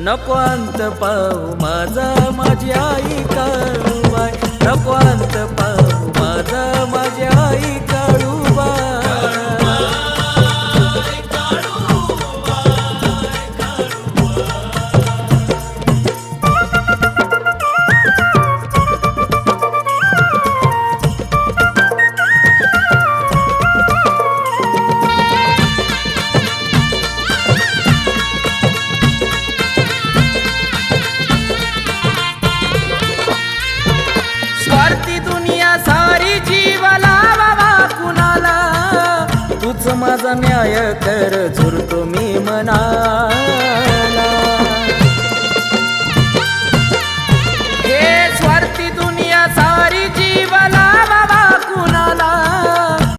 नको अंत पाहू माझा माझी आई काळूबाई, नको अंत पाहू माझा माझी आई काळूबाई. स्वार्थी दुनिया सारी जीव लावा कुणाला, तूच माझा न्याय कर झुरतो मी मना.